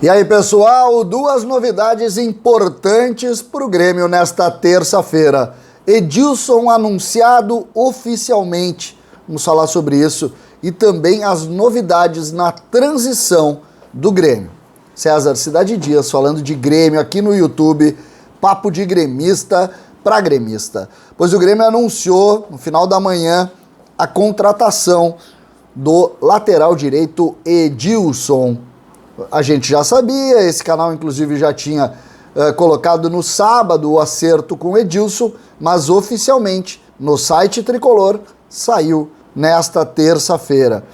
E aí, pessoal, duas novidades importantes para o Grêmio nesta terça-feira. Edilson anunciado oficialmente. Vamos falar sobre isso e também as novidades na transição do Grêmio. César Cidade Dias falando de Grêmio aqui no YouTube, papo de gremista para gremista. Pois o Grêmio anunciou no final da manhã a contratação do lateral direito Edilson. A gente já sabia, esse canal inclusive já tinha colocado no sábado o acerto com o Edilson, mas oficialmente no site Tricolor saiu nesta terça-feira.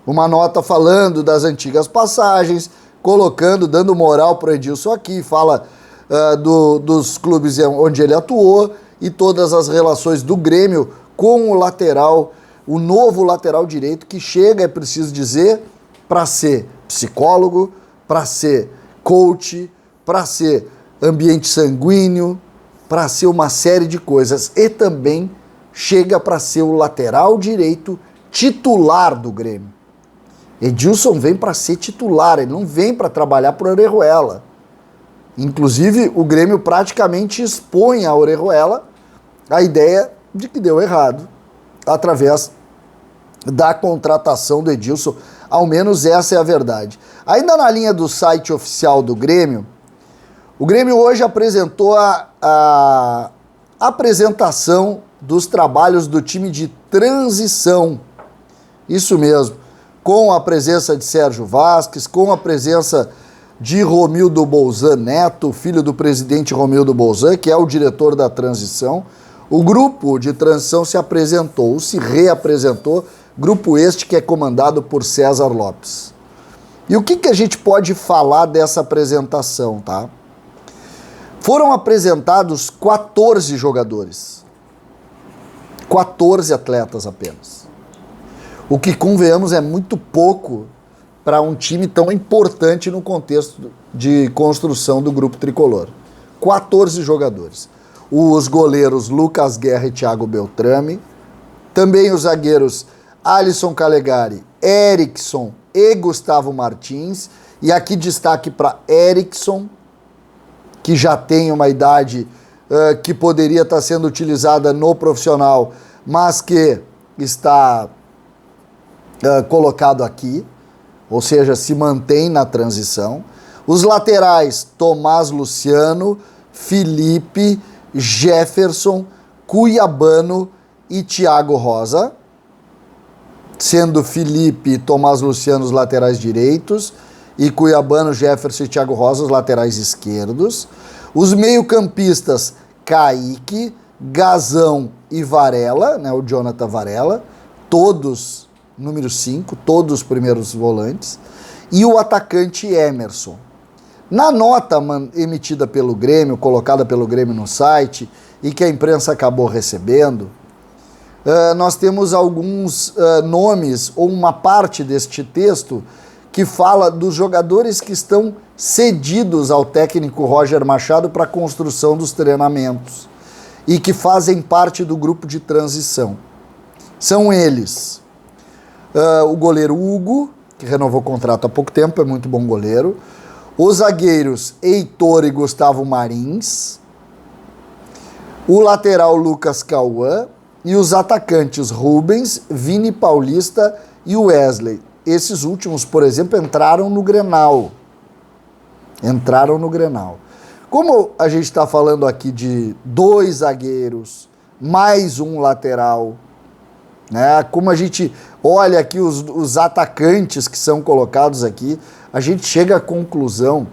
Uma nota falando das antigas passagens, dando moral para o Edilson aqui, fala dos clubes onde ele atuou e todas as relações do Grêmio com o lateral, o novo lateral direito que chega, é preciso dizer, para ser psicólogo, para ser coach, para ser ambiente sanguíneo, para ser uma série de coisas. E também chega para ser o lateral direito titular do Grêmio. Edilson vem para ser titular, ele não vem para trabalhar por Orejuela. Inclusive, o Grêmio praticamente expõe a Orejuela a ideia de que deu errado através da contratação do Edilson. Ao menos essa é a verdade. Ainda na linha do site oficial do Grêmio, o Grêmio hoje apresentou a apresentação dos trabalhos do time de transição. Isso mesmo, com a presença de Sérgio Vasquez, com a presença de Romildo Bolzan Neto, filho do presidente Romildo Bolzan, que é o diretor da transição. O grupo de transição se reapresentou, grupo este que é comandado por César Lopes. E o que a gente pode falar dessa apresentação, tá? Foram apresentados 14 jogadores. 14 atletas apenas. O que, convenhamos, é muito pouco para um time tão importante no contexto de construção do grupo tricolor. 14 jogadores. Os goleiros Lucas Guerra e Thiago Beltrame, também os zagueiros Alisson Calegari, Erickson e Gustavo Martins, e aqui destaque para Erickson, que já tem uma idade que poderia estar sendo utilizada no profissional, mas que está colocado aqui, ou seja, se mantém na transição. Os laterais, Tomás Luciano, Felipe, Jefferson, Cuiabano e Thiago Rosa, sendo Felipe e Tomás Luciano os laterais direitos e Cuiabano, Jefferson e Thiago Rosa os laterais esquerdos. Os meio-campistas, Kaique, Gazão e Varela, né, o Jonathan Varela, todos número 5, todos os primeiros volantes, e o atacante Emerson. Na nota emitida pelo Grêmio, colocada pelo Grêmio no site, e que a imprensa acabou recebendo, nós temos alguns nomes, ou uma parte deste texto, que fala dos jogadores que estão cedidos ao técnico Roger Machado para a construção dos treinamentos e que fazem parte do grupo de transição. São eles, o goleiro Hugo, que renovou o contrato há pouco tempo, é muito bom goleiro, os zagueiros Heitor e Gustavo Marins, o lateral Lucas Cauã e os atacantes Rubens, Vini Paulista e Wesley. Esses últimos, por exemplo, entraram no Grenal. Como a gente está falando aqui de 2 zagueiros, mais um lateral, né? Como a gente olha aqui os atacantes que são colocados aqui, a gente chega à conclusão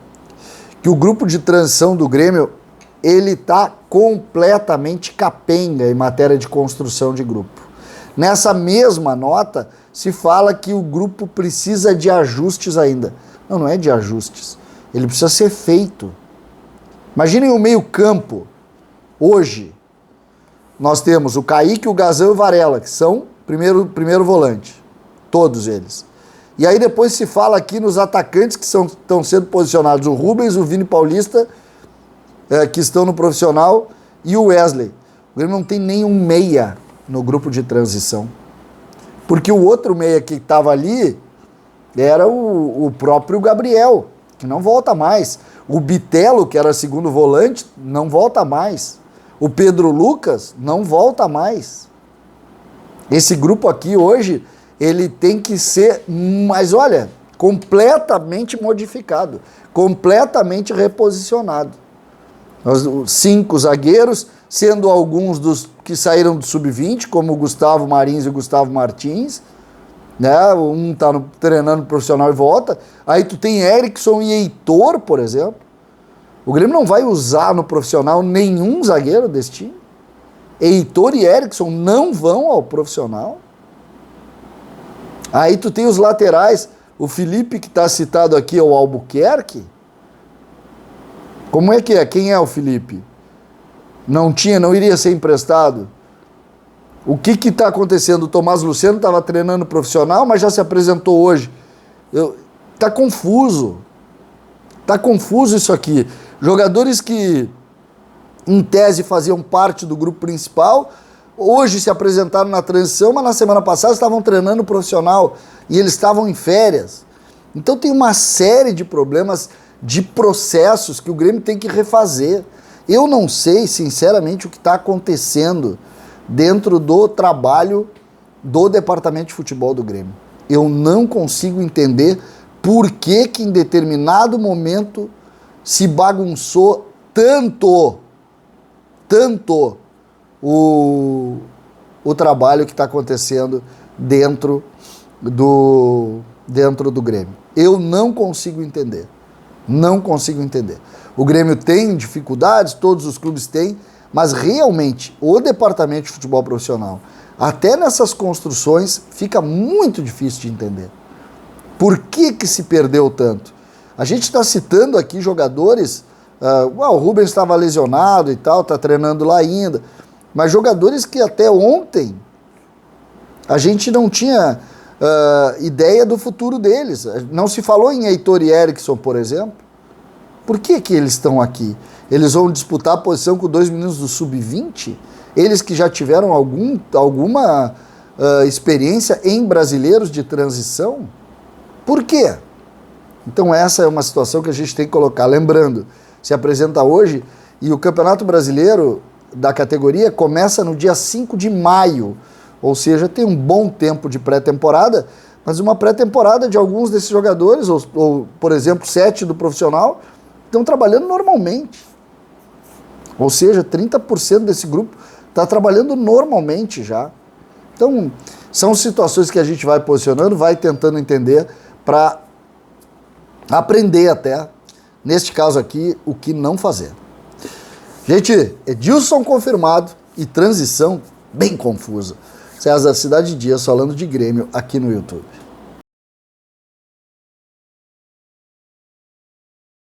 que o grupo de transição do Grêmio, ele está completamente capenga em matéria de construção de grupo. Nessa mesma nota, se fala que o grupo precisa de ajustes ainda. Não é de ajustes. Ele precisa ser feito. Imaginem o meio-campo. Hoje, nós temos o Kaique, o Gazão e o Varela, que são primeiro volante. Todos eles. E aí depois se fala aqui nos atacantes que estão sendo posicionados. O Rubens, o Vini Paulista, que estão no profissional, e o Wesley. O Grêmio não tem nenhum meia no grupo de transição. Porque o outro meia que estava ali era o próprio Gabriel, que não volta mais. O Bitelo, que era segundo volante, não volta mais. O Pedro Lucas não volta mais. Esse grupo aqui hoje, ele tem que ser, mas olha, completamente modificado, completamente reposicionado. Os 5 zagueiros, sendo alguns dos que saíram do sub-20, como o Gustavo Marins e o Gustavo Martins, né? Um tá treinando profissional e volta. Aí tu tem Erickson e Heitor, por exemplo. O Grêmio não vai usar no profissional nenhum zagueiro desse time. Heitor e Erickson não vão ao profissional. Aí tu tem os laterais, o Felipe que está citado aqui é o Albuquerque. Como é que é? Quem é o Felipe? Não iria ser emprestado? O que está acontecendo? O Tomás Luciano estava treinando profissional, mas já se apresentou hoje. Está confuso. Está confuso isso aqui. Jogadores que, em tese, faziam parte do grupo principal, hoje se apresentaram na transição, mas na semana passada estavam treinando profissional e eles estavam em férias. Então tem uma série de problemas, de processos que o Grêmio tem que refazer. Eu não sei, sinceramente, o que está acontecendo dentro do trabalho do departamento de futebol do Grêmio. Eu não consigo entender por que em determinado momento se bagunçou tanto o trabalho que está acontecendo dentro do Grêmio. Eu não consigo entender. Não consigo entender. O Grêmio tem dificuldades, todos os clubes têm, mas realmente o departamento de futebol profissional, até nessas construções, fica muito difícil de entender. Por que se perdeu tanto? A gente está citando aqui jogadores, o Rubens estava lesionado e tal, está treinando lá ainda, mas jogadores que até ontem a gente não tinha ideia do futuro deles. Não se falou em Heitor e Erickson, por exemplo. Por que eles estão aqui? Eles vão disputar a posição com 2 meninos do sub-20? Eles que já tiveram alguma experiência em brasileiros de transição? Por quê? Então essa é uma situação que a gente tem que colocar. Lembrando, se apresenta hoje e o Campeonato Brasileiro da categoria começa no dia 5 de maio. Ou seja, tem um bom tempo de pré-temporada, mas uma pré-temporada de alguns desses jogadores, ou por exemplo, 7 do profissional, estão trabalhando normalmente. Ou seja, 30% desse grupo está trabalhando normalmente já. Então, são situações que a gente vai posicionando, vai tentando entender para aprender até, neste caso aqui, o que não fazer. Gente, Edilson confirmado e transição bem confusa. César Cidade Dias falando de Grêmio aqui no YouTube.